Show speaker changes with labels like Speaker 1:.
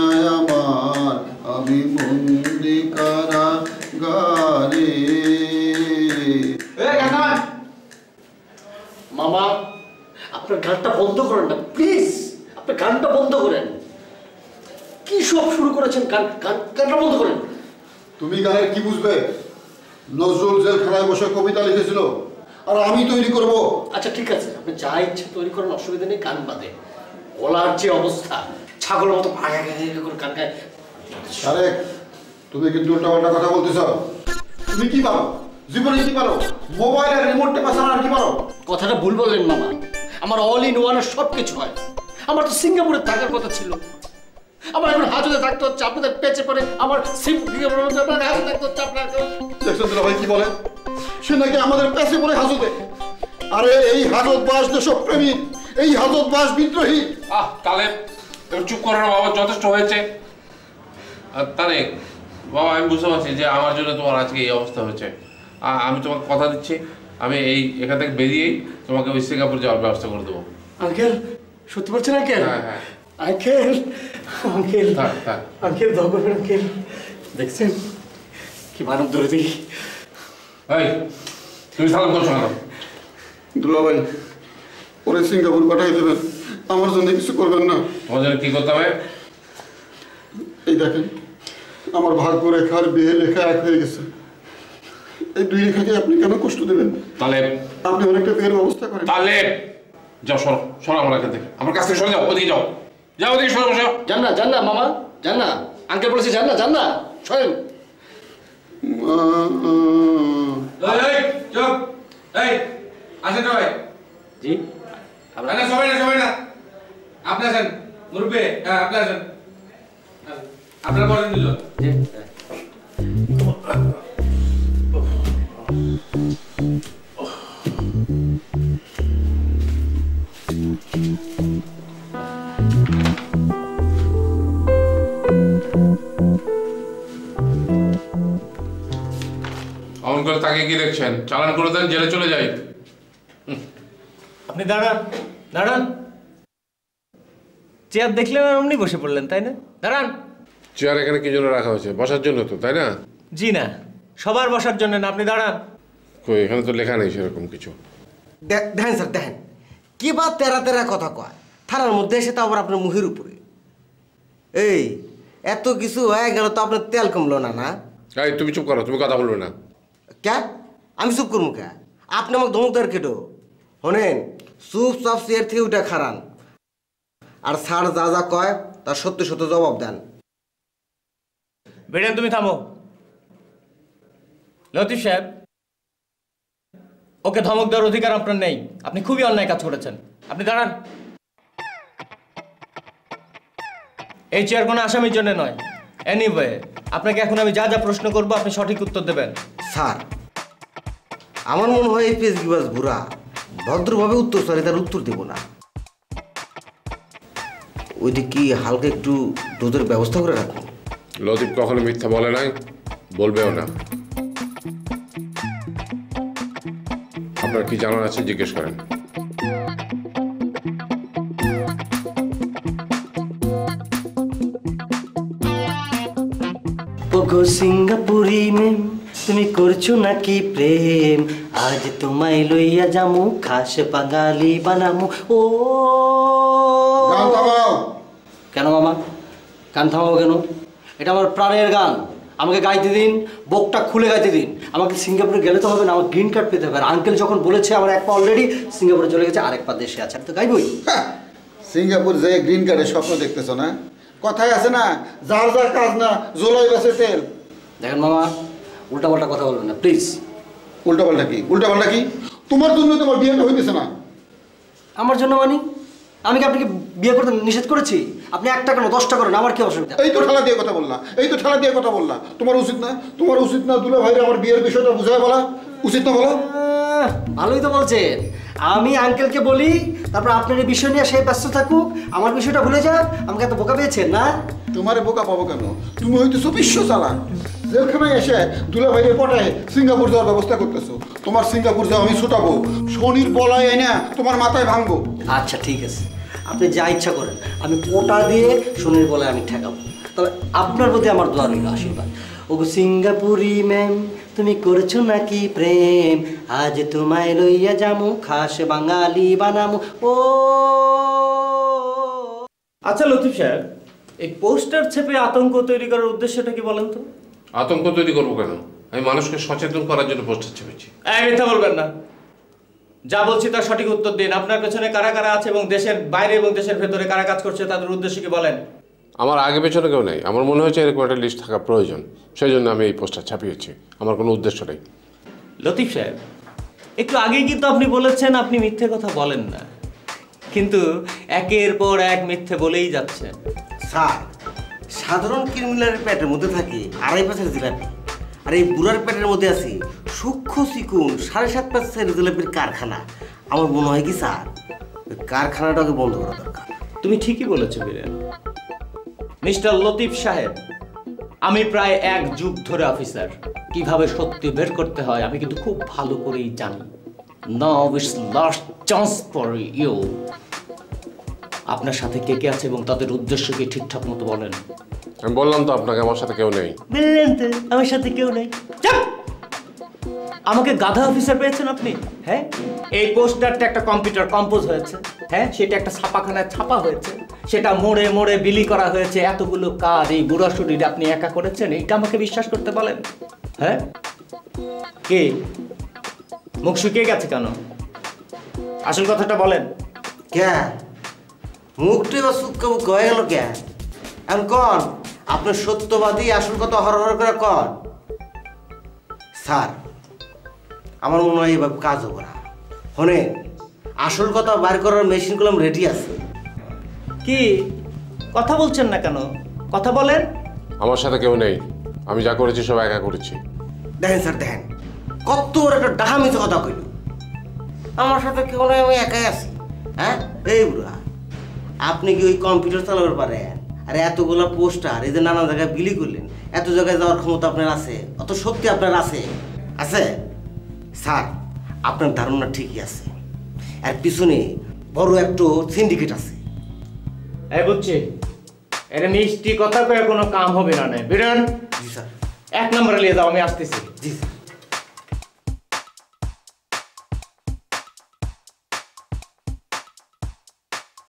Speaker 1: নাই আমার, আমি বন্দি কারাগারে।
Speaker 2: মামা আপনার গানটা বন্ধ করেন না প্লিজ, আপনার গানটা বন্ধ করেন। কি সব শুরু করেছেন? গানটা বন্ধ করেন।
Speaker 1: তুমি গানের কি বুঝবে? নজরুল জেলখানায় বসে কবিতা লিখেছিল, আর আমি তৈরি করব।
Speaker 2: আচ্ছা ঠিক আছে, আপনি যা ইচ্ছা তৈরি করেন, অসুবিধা নেই। গান বাদে গলার যে অবস্থা, ছাগলের মতো ভাগা করে গান গায়।
Speaker 1: আরে তুমি কিন্তু উল্টাপাল্টা কথা বলতেছ। তুমি কি পারো জীবনে? কি পারো? মোবাইলের রিমোট টেপা ছাড়া আর কি পারো?
Speaker 2: কথাটা ভুল বললেন মামা, আমার অল ইন ওয়ান সব কিছু হয়। আমার তো সিঙ্গাপুরে থাকার কথা ছিল, আমার এখন হাজতে থাকতে হচ্ছে। আপনাদের পেছে পড়ে আমার হাজতে থাকতে হচ্ছে। আপনার
Speaker 1: দেখছেন দুলা ভাই কি বলে? সে নাকি আমাদের পেছে পড়ে হাজতে। আরে এই হাজত বাস দেশপ্রেমী, এই হাজত বাস বিদ্রোহী।
Speaker 3: তাহলে চুপ করো না বাবা, যথেষ্ট হয়েছে। তাহলে বাবা আমি বুঝতে পারছি যে আমার জন্য তোমার আজকে এই অবস্থা হয়েছে। আমি তোমাকে কথা দিচ্ছি, আমি এখান থেকে বেরিয়েই তোমাকে ওই সিঙ্গাপুর যাওয়ার ব্যবস্থা করে দেবো।
Speaker 2: আঙ্কেল সত্যি বলছেন আঙ্কেল?
Speaker 3: হ্যাঁ হ্যাঁ
Speaker 2: আঙ্কেল, আঙ্কেল,
Speaker 3: থাক
Speaker 2: আঙ্কেল দোয়া করবেন। আঙ্কেল দেখছেন কি মানব দরদি।
Speaker 3: এই তুমি সালাম করছো না?
Speaker 1: দুলা ভাই ওরে সিঙ্গাপুর পাঠাই দেবেন, আমার জন্য কিছু করবেন না?
Speaker 3: তোমার জন্য কি করতে হবে?
Speaker 1: এই দেখেন আমার ভাগ্য রেখা আর বিয়ে লেখা এক হয়ে গেছে। এই দুই রেখাকে আপনি কেন কষ্ট দেবেন?
Speaker 3: তাহলে
Speaker 1: আপনি অনেকটা বিয়ের ব্যবস্থা করেন।
Speaker 3: তাহলে যাও, সরো সরো আমার এখান থেকে, আমার কাছ থেকে সরে যাও, ওদিকে যাও, যাও ওদিকে সরো, বসো।
Speaker 2: যান না মামা, যান না। আঙ্কেল বলেছে যান না সরেন।
Speaker 4: চুপ, এই আসেন সবাই।
Speaker 2: জি
Speaker 4: সবাই না, আপনি আসেন মুরব্বী। হ্যাঁ আপনি আসেন, আপনার বলেন দিল।
Speaker 3: অমন করে তাকে কি দেখছেন? চালান করে দেন, জেলে চলে যাই।
Speaker 5: আপনি দাঁড়ান। চেয়ার দেখলেন আর অমনি বসে পড়লেন, তাই না? দাঁড়ান।
Speaker 3: চেয়ার এখানে কি জন্য রাখা হয়েছে? বসার জন্য তো, তাই না?
Speaker 5: জি না, সবার বসার জন্য না। আপনি দাঁড়ান।
Speaker 3: কই, এখানে তো লেখা নেই সেরকম কিছু।
Speaker 6: দেখেন স্যার, দেখেন কি বা তেরা কথা কয় থানার মধ্যে এসে, তো আবার আপনার মুখের উপরে। এই এত কিছু হয়ে গেল তো আপনার তেল কমলো না?
Speaker 3: এই তুমি চুপ করো, তুমি কথা বলবে না।
Speaker 6: ক্যা আমি চুপ করবো ক্যা? আপনি আমাকে ধমক দেওয়ার কেটো? শোনেন, চুপচাপ চেয়ার থেকে উঠে খারান, আর স্যার যা কয় তার সত্য জবাব দেন।
Speaker 5: বেরেন, তুমি থামো। লতিফ সাহেব, ওকে ধমক দেওয়ার অধিকার আপনার নেই। আপনি খুবই অন্যায় কাজ করেছেন। আপনি দাঁড়ান। এই চেয়ার কোনো আসামির জন্য নয়। এনিওয়ে, আপনাকে এখন আমি যা প্রশ্ন করবো আপনি সঠিক উত্তর দেবেন।
Speaker 6: স্যার আমার মনে হয় এই পেজগিবাজ ঘুরা ভদ্রভাবে উত্তর চাই, তার উত্তর দেব না। ওইদিকে কি হালকা একটু দুধের ব্যবস্থা করে রাখুন।
Speaker 3: লতিফ কখনো মিথ্যা বলে নাই, বলবেও না। আপনার কি জানার আছে জিজ্ঞেস করেন।
Speaker 2: ওগো সিঙ্গাপুরি মেম, তুমি করছো নাকি প্রেম? আজ তোমায় লইয়া যামু, খাস বাঙালি বানামু। ও কেন মামা গান থামাবো কেন? এটা আমার প্রাণের গান, আমাকে গাইতে দিন, বুকটা খুলে গাইতে দিন। আমাকে সিঙ্গাপুরে গেলে তো হবে না, আমার গ্রিন কার্ড পেতে হবে। আর আঙ্কেল যখন বলেছে আমার এক পা অলরেডি সিঙ্গাপুরে চলে গেছে, আরেক পা দেশে আছে, আমি তো গাইবই।
Speaker 1: সিঙ্গাপুর যে গ্রিন কার্ডের স্বপ্ন দেখতেছ না? কথায় আছে না, যার যার কাজ না জোলাই বাসে তেল।
Speaker 2: দেখেন মামা, উল্টাপাল্টা কথা বলবেন না প্লিজ।
Speaker 1: উল্টাপাল্টা কি? তোমার জন্য তোমার বিয়েটা হইতেছে না।
Speaker 2: আমার জন্য মানে? আমি কি আপনাকে বিয়ে করতে নিষেধ করেছি? আপনি একটা কেন 10টা করেন, আমার কি অসুবিধা?
Speaker 1: এই তো ঠেলা দিয়ে কথা বললা। তোমার উচিত না দুলা ভাইরে আমার বিয়ের বিষয়টা বুঝায় বলা উচিত না? বলো।
Speaker 2: ভালোই তো বলছেন। আমি আঙ্কেলকে বলি, তারপর আপনার এই বিষয় নিয়ে সে ব্যস্ত থাকুক, আমার বিষয়টা ভুলে যাক। আমাকে এত বোকা পেয়েছেন না?
Speaker 1: তোমারে বোকা পাবো কেন? তুমি হইতেছো বিশ্ব চালাক। জেলখানায় এসে দুলা ভাইরে পটায় সিঙ্গাপুর যাওয়ার ব্যবস্থা করতেছো। তোমার সিঙ্গাপুর যাওয়া আমি ছুটাবো, শনির বলায় এনে তোমার মাথায় ভাঙবো।
Speaker 2: আচ্ছা ঠিক আছে, আপনি যা ইচ্ছা করেন, আমি কোটা দিয়ে সোনের বলে আমি ঠেকাবো। তবে আপনার প্রতি আমার দোয়া রইল, আশীর্বাদ। ওগো সিঙ্গাপুরি ম্যাম, তুমি করছো নাকি প্রেম, আজ তোমায় লইয়া যামু খাস বাঙালি বানামু। ও
Speaker 5: আচ্ছা লতিফ সাহেব, এই পোস্টার ছেপে আতঙ্ক তৈরি করার উদ্দেশ্যটা কি বলেন তো?
Speaker 3: আতঙ্ক তৈরি করবো কেন? আমি মানুষকে সচেতন করার জন্য পোস্টার ছেপেছি।
Speaker 5: মিথ্যা বলবেন না, যা বলছি তার সঠিক উত্তর দিন। আপনার পেছনে কারা কারা আছে এবং দেশের বাইরে এবং দেশের ভেতরে কারা কাজ করছে তাদের উদ্দেশ্য কি বলেন।
Speaker 3: আমার আগে পেছনে কেউ নেই, আমার মনে হয়েছে এরকম একটা লিস্ট থাকা প্রয়োজন, সেই জন্য আমি এই পোস্টার ছাপিয়েছি। আমার কোনো উদ্দেশ্য নেই।
Speaker 5: লতিফ সাহেব, একটু আগেই কিন্তু আপনি বলেছেন আপনি মিথ্যে কথা বলেন না, কিন্তু একের পর এক মিথ্যে বলেই যাচ্ছেন।
Speaker 6: স্যার, সাধারণ ক্রিমিনালের পেটের মধ্যে থাকে 2.5 পাঁচের জিলাপি, আর এই বুড়ার পেটের মধ্যে আছে সূক্ষ্ম চিকুন 7.5 পাঁচের জিলাপির কারখানা। আমার মনে হয় কি স্যার, ওই কারখানাটাকে বন্ধ করা দরকার।
Speaker 5: তুমি ঠিকই বলেছো বীরেন। মিস্টার লতিফ সাহেব, আমি প্রায় 1 যুগ ধরে অফিসার, কিভাবে সত্যি বের করতে হয় আমি কিন্তু খুব ভালো করেই জানি। Now it's last chance for you. আপনার সাথে কে কে আছে এবং তাদের উদ্দেশ্য কি ঠিকঠাক মতো বলেন।
Speaker 3: আমি বললাম তো আপনাকে, আমার সাথে কেউ নেই।
Speaker 5: বললেন তো আমার সাথে কেউ নেই। চাপ! আমাকে গাধা অফিসার পেয়েছেন আপনি? হ্যাঁ, এই পোস্টারটা একটা কম্পিউটার কম্পোজ হয়েছে, হ্যাঁ, সেটা একটা ছাপাখানায় ছাপা হয়েছে, সেটা মোড়ে মোড়ে বিলি করা হয়েছে। এতগুলো কাজ এই বুড়া শরীরে আপনি একা করেছেন, এইটা আমাকে বিশ্বাস করতে বলেন? হ্যাঁ, কে মুখ শুকিয়ে গেছে কেন? আসল কথাটা বলেন।
Speaker 6: কে মুখটি বা সুক্কা মুখ হয়ে গেল কে? এখন কন আপনার সত্যবাদী, আসল কথা হর হর করে কন। স্যার, আমার মনে হয় এভাবে কাজ হবে না। হনে আসল কথা বার করার মেশিনগুলো রেডি আছে।
Speaker 5: কি কথা বলছেন না কেন? কথা বলেন।
Speaker 3: আমার সাথে কেউ নেই, আমি যা করেছি সব একা করেছি।
Speaker 6: দেখেন স্যার, দেখেন কত বড় একটা ডাহা মিথ্যে কথা কইল। আমার সাথে কেউ নেই, আমি একাই আছি। হ্যাঁ, এই বুড়া, আপনি কি ওই কম্পিউটার চালাবার পারেন? আর এতগুলো পোস্টার এই যে নানা জায়গায় বিলি করলেন, এত জায়গায় যাওয়ার ক্ষমতা আপনার আছে? অত শক্তি আপনার আছে? আছে স্যার, আপনার ধারণা ঠিকই আছে। আর পিছনে বড় একটা সিন্ডিকেট আছে।
Speaker 5: এই বুঝছি, এটা মিষ্টি কথা কয়ে কোনো কাম হবে না। বিরান,
Speaker 6: জি স্যার।
Speaker 5: 1 নম্বরে নিয়ে যাও, আমি আসতেছি।
Speaker 6: জি স্যার।